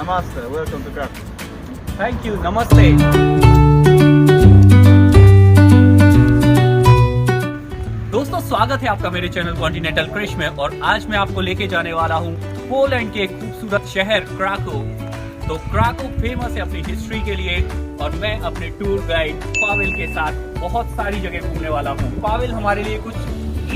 Namaste. Welcome to Krakow. Thank you, नमस्ते। दोस्तों, स्वागत है आपका मेरे चैनल कॉन्टिनेंटल क्रिश में और आज मैं आपको लेके जाने वाला हूँ पोलैंड के खूबसूरत शहर क्राको। तो क्राको फेमस है अपनी हिस्ट्री के लिए और मैं अपने टूर गाइड पावेल के साथ बहुत सारी जगह घूमने वाला हूँ। पावेल हमारे लिए कुछ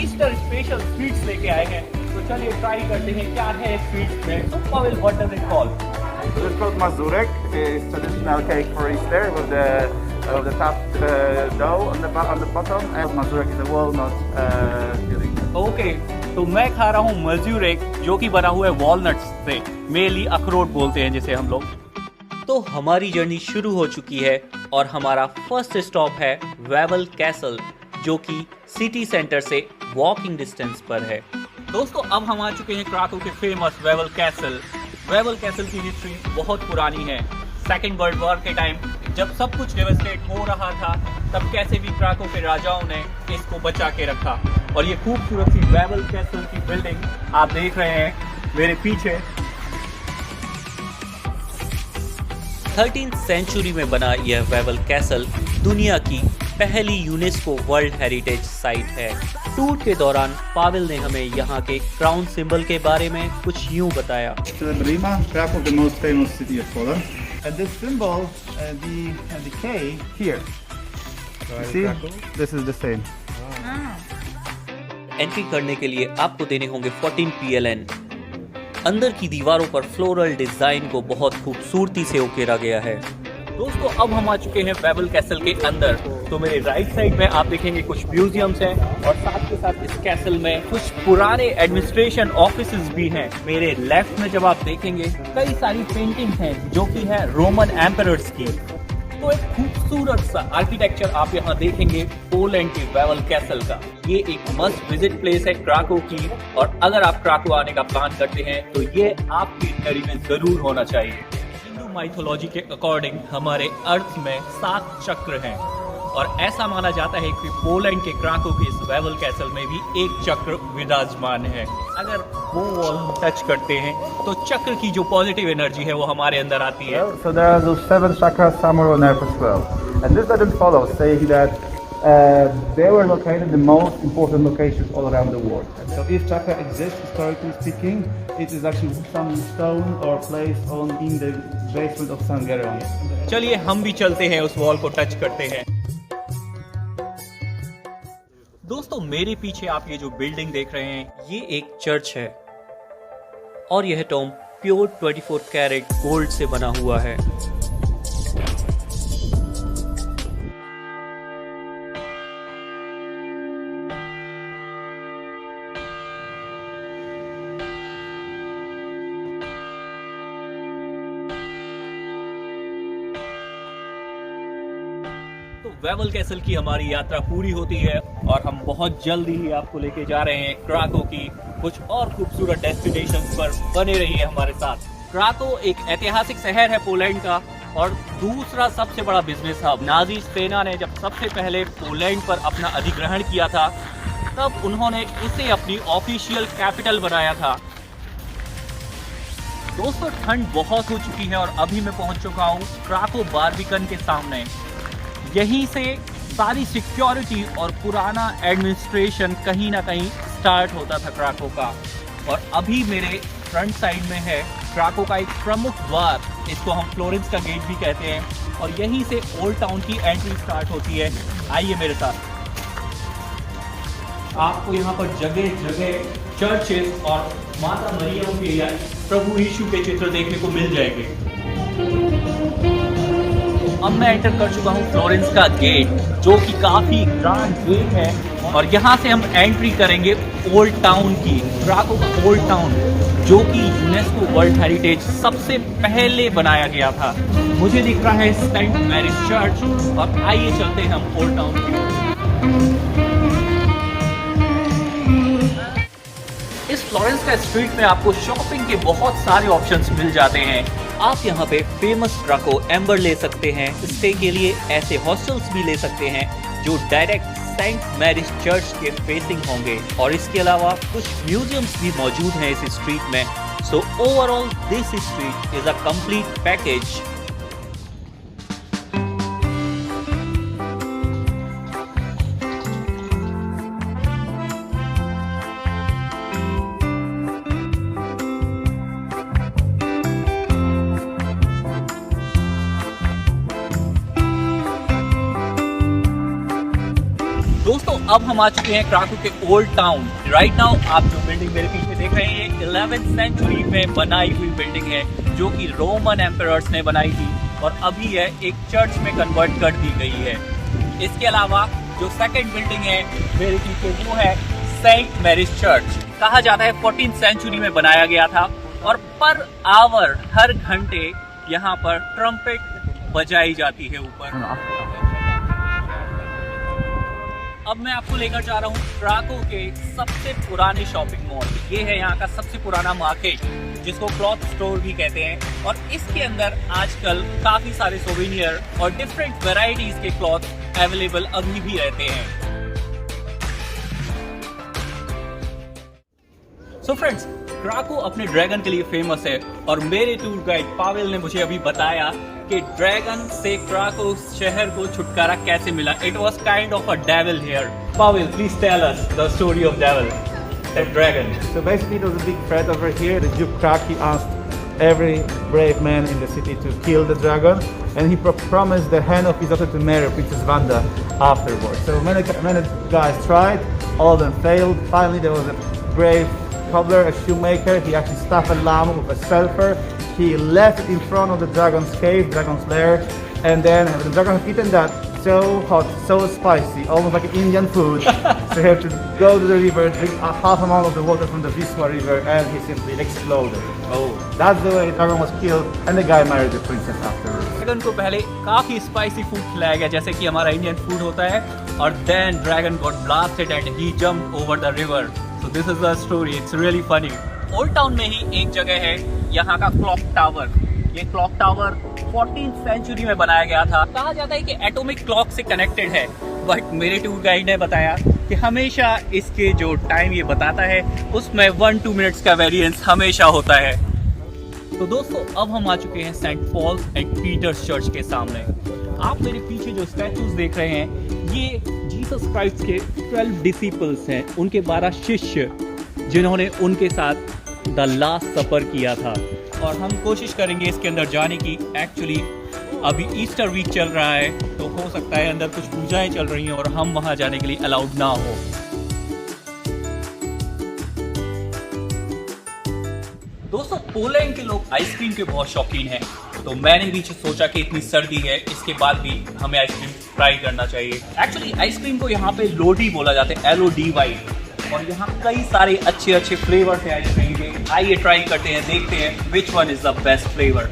ईस्टर स्पेशल स्वीट्स लेके आए हैं, तो चलिए ट्राई करते हैं क्या है स्वीट्स में। तो Pavel, what does it call? This is called mazurek. It's traditional cake for Easter with the topped dough on the bottom, and mazurek is a walnut filling. Okay, तो मैं खा रहा हूँ मजूरेक जो कि बना हुआ है वॉलनट्स से, मेनली अखरोट बोलते हैं जिसे हम लोग। तो हमारी जर्नी शुरू हो चुकी है और हमारा फर्स्ट स्टॉप है वेवल कैसल, जो कि सिटी सेंटर से वॉकिंग डिस्टेंस पर है। दोस्तों, अब हम आ चुके हैं क्राको के famous Wavell castle. Wavell castle की हिस्ट्री बहुत पुरानी है। सेकेंड वर्ल्ड वॉर के टाइम जब सब कुछ डेवस्टेट हो रहा था, तब कैसे भी क्राको के राजाओं ने इसको बचा के रखा। और ये खूबसूरत सी वेवल कैसल की बिल्डिंग आप देख रहे हैं मेरे पीछे। 13th सेंचुरी में बना यह वेवल कैसल दुनिया की पहली यूनेस्को वर्ल्ड हेरिटेज साइट है। टूर के दौरान पावेल ने हमें यहाँ के क्राउन सिंबल के बारे में कुछ यूं बताया। Brima, Krakow, the most famous city of Poland. And this symbol, the K here. You see, this is the same. Entry करने के लिए आपको देने होंगे 14 PLN। अंदर की दीवारों पर फ्लोरल डिजाइन को बहुत खूबसूरती से उकेरा गया है। दोस्तों, अब हम आ चुके हैं वेवल कैसल के अंदर। तो मेरे राइट साइड में आप देखेंगे कुछ म्यूजियम्स हैं और साथ के साथ इस कैसल में कुछ पुराने एडमिनिस्ट्रेशन ऑफिसेज भी हैं। मेरे लेफ्ट में जब आप देखेंगे कई सारी पेंटिंग्स हैं जो कि है रोमन एम्परर्स की। तो एक खूबसूरत सा आर्किटेक्चर आप यहाँ देखेंगे पोलैंड के वेवल कैसल का। ये एक मस्ट विजिट प्लेस है क्राको की, और अगर आप क्राको आने का प्लान करते हैं तो ये आपकी इटनरी में जरूर होना चाहिए। हिंदू माइथोलॉजी के अकॉर्डिंग हमारे अर्थ में 7 चक्र हैं और ऐसा माना जाता है कि पोलैंड के क्राको के इस वेवल कैसल में भी एक चक्र विराजमान है। अगर वो वॉल हम टच करते हैं तो चक्र की जो पॉजिटिव एनर्जी है वो हमारे अंदर आती है। So there are those 7 chakras somewhere on Earth as well. And this doesn't follow saying that they were located in the most important locations all around the world. And so if chakra exists, historically speaking, it is actually some stone or place in the basement of Sangaron. चलिए हम भी चलते हैं, उस wall को touch करते हैं। दोस्तों, मेरे पीछे आप ये जो बिल्डिंग देख रहे हैं, ये एक चर्च है और यह टॉम प्योर 24 कैरेट गोल्ड से बना हुआ है। तो वेवल कैसल की हमारी यात्रा पूरी होती है और हम बहुत जल्दी ही आपको लेके जा रहे हैं क्राको की कुछ और खूबसूरत डेस्टिनेशंस पर। बने रहिए हमारे साथ। क्राको एक ऐतिहासिक शहर है पोलैंड का और दूसरा सबसे बड़ा बिजनेस हब। नाजी सेना ने जब सबसे पहले पोलैंड पर अपना अधिग्रहण किया था, तब उन्होंने इसे अपनी ऑफिशियल कैपिटल बनाया था। दोस्तों, ठंड बहुत हो चुकी है और अभी मैं पहुंच चुका हूँ क्राको बार्बिकन के सामने। यहीं से सारी सिक्योरिटी और पुराना एडमिनिस्ट्रेशन कहीं ना कहीं स्टार्ट होता था क्राको का। और अभी मेरे फ्रंट साइड में है क्राको का एक प्रमुख द्वार, इसको हम फ्लोरेंस का गेट भी कहते हैं, और यहीं से ओल्ड टाउन की एंट्री स्टार्ट होती है। आइए मेरे साथ। आपको यहाँ पर जगह जगह चर्चेस और माता मरियम के या प्रभु यीशु के चित्र देखने को मिल जाएंगे। अब मैं एंटर कर चुका हूँ फ्लोरेंस का गेट, जो कि काफी ग्रैंड गेट है, और यहाँ से हम एंट्री करेंगे ओल्ड टाउन की। क्राको का ओल्ड टाउन जो कि यूनेस्को वर्ल्ड हेरिटेज सबसे पहले बनाया गया था। मुझे दिख रहा है सेंट मैरीज चर्च, और आइए चलते हैं हम ओल्ड टाउन की ओर। इस फ्लोरेंस का स्ट्रीट में आपको शॉपिंग के बहुत सारे ऑप्शंस मिल जाते हैं। आप यहाँ पे फेमस क्राको एम्बर ले सकते हैं। स्टे के लिए ऐसे हॉस्टल्स भी ले सकते हैं जो डायरेक्ट सेंट मैरीज चर्च के फेसिंग होंगे, और इसके अलावा कुछ म्यूजियम्स भी मौजूद हैं इस स्ट्रीट में, So overall, this street is a complete package. दोस्तों अब हम आ चुके हैं क्राको के ओल्ड टाउन। राइट नाउ आप जो बिल्डिंग मेरे पीछे देख रहे हैं 11th सेंचुरी में बनाई हुई बिल्डिंग है जो कि रोमन एम्परर्स ने बनाई थी और अभी यह एक चर्च में कन्वर्ट कर दी गई है। इसके अलावा जो सेकंड बिल्डिंग है मेरे पीछे वो है सेंट मैरीज चर्च। कहा जाता है 14th सेंचुरी में बनाया गया था और पर आवर हर घंटे यहाँ पर ट्रम्पेट बजाई जाती है ऊपर। अब मैं आपको लेकर जा रहा हूँ क्राको के सबसे पुराने शॉपिंग मॉल। ये है यहाँ का सबसे पुराना मार्केट जिसको क्लॉथ स्टोर भी कहते हैं और इसके अंदर आजकल काफी सारे सोवेनियर और डिफरेंट वैरायटीज के क्लॉथ अवेलेबल अभी भी रहते हैं। सो फ्रेंड्स, क्राको अपने ड्रैगन के लिए फेमस है और मेरे टूर गाइड पावेल ने मुझे अभी बताया कि ड्रैगन से क्राको शहर को छुटकारा कैसे मिला। It was kind of a devil here. Pavel, please tell us the story of devil, the dragon. So basically there was a big threat over here. The Duke Kraki asked every brave man in the city to kill the dragon, and he promised the hand of his daughter to marry Princess Vanda afterwards. So many guys tried, all of them failed. Finally there was a brave cobbler, a shoemaker. He actually stuffed a lamb with a sulfur. He left it in front of the dragon's cave, dragon's lair, and then the dragon had eaten that so hot, so spicy, almost like Indian food. So he had to go to the river, drink a half amount of the water from the Wisła river, and he simply exploded. Oh, that's the way the dragon was killed, and the guy married the princess afterwards. Dragon को पहले काफी spicy food खिलाया गया जैसे कि हमारा Indian food होता है और then dragon got blasted and he jumped over the river. So this is the story, it's really funny. Old town में ही एक जगह है यहाँ का क्लॉक टावर। ये क्लॉक टावर 14th सेंचुरी में बनाया गया था। कहा जाता है कि एटॉमिक क्लॉक से कनेक्टेड है, बट मेरे टूर गाइड ने बताया कि हमेशा इसके जो टाइम ये बताता है उसमें 1-2 मिनट्स का वेरिएंस हमेशा होता है। तो दोस्तों अब हम आ चुके हैं saint Paul's and Peter's church के सामने। आप मेरे पीछे जो स्टैचूज देख रहे हैं ये जीसस क्राइस्ट के 12 डिसिपल्स हैं, उनके 12 शिष्य जिन्होंने उनके साथ द लास्ट सपर किया था और हम कोशिश करेंगे इसके अंदर जाने की। एक्चुअली अभी ईस्टर वीक चल रहा है तो हो सकता है अंदर कुछ पूजाएं चल रही हैं और हम वहां जाने के लिए अलाउड ना हो। दोस्तों पोलैंड के लोग आइसक्रीम के बहुत शौकीन हैं, तो मैंने भी सोचा कि इतनी सर्दी है इसके बाद भी हमें आइसक्रीम ट्राई करना चाहिए। एक्चुअली आइसक्रीम को यहाँ पे लोडी बोला जाता है, LODY, और यहाँ कई सारे अच्छे अच्छे फ्लेवर है आइसक्रीम के। आइए ट्राई करते हैं, देखते हैं which one is the best flavour.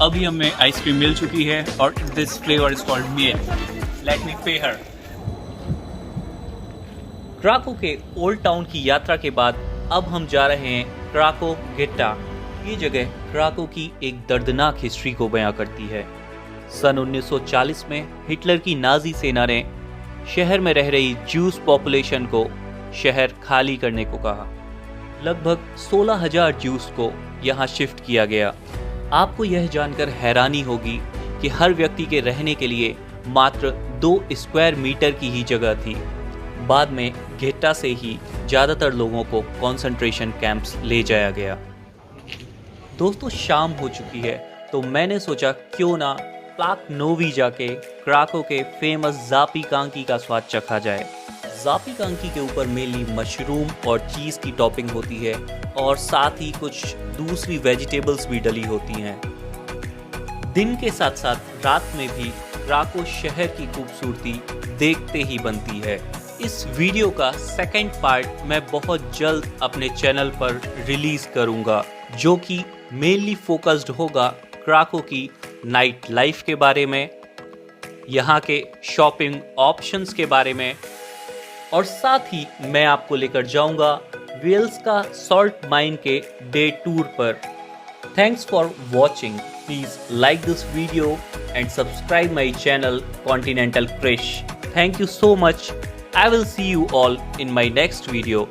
अभी हमें आइसक्रीम मिल चुकी है और this flavour is called milk. Let me पे हर। क्राको के ओल्ड टाउन की यात्रा के बाद अब हम जा रहे हैं क्राको गेट्टा। ये जगह क्राको की एक दर्दनाक हिस्ट्री को बयां करती है। सन 1940 में हिटलर की नाजी सेना ने शहर में रह रही ज्यूस पॉपुलेशन को शहर खाली करने को कहा। लगभग 16,000 ज्यूस को यहाँ शिफ्ट किया गया। आपको यह जानकर हैरानी होगी कि हर व्यक्ति के रहने के लिए मात्र 2 स्क्वायर मीटर की ही जगह थी। बाद में घेट्टा से ही ज़्यादातर लोगों को कॉन्सेंट्रेशन कैंप्स ले जाया गया। दोस्तों शाम हो चुकी है तो मैंने सोचा क्यों ना प्लाक नोवी जाके क्राको के फेमस ज़ापी कांकी का स्वाद चखा जाए। ज़ापी कांकी के ऊपर मेनली मशरूम और चीज़ की टॉपिंग होती है और साथ ही कुछ दूसरी वेजिटेबल्स भी डली होती हैं। दिन के साथ साथ रात में भी क्राको शहर की खूबसूरती देखते ही बनती है। इस वीडियो का सेकंड पार्ट मैं बहुत जल्द अपने चैनल पर रिलीज करूंगा, जो कि मेनली फोकस्ड होगा क्राको की नाइट लाइफ के बारे में, यहाँ के शॉपिंग ऑप्शंस के बारे में, और साथ ही मैं आपको लेकर जाऊंगा वेल्स का सॉल्ट माइन के डे टूर पर। Thanks for watching. Please like this video and subscribe my channel continental Krish. Thank you so much I will see you all in my next video.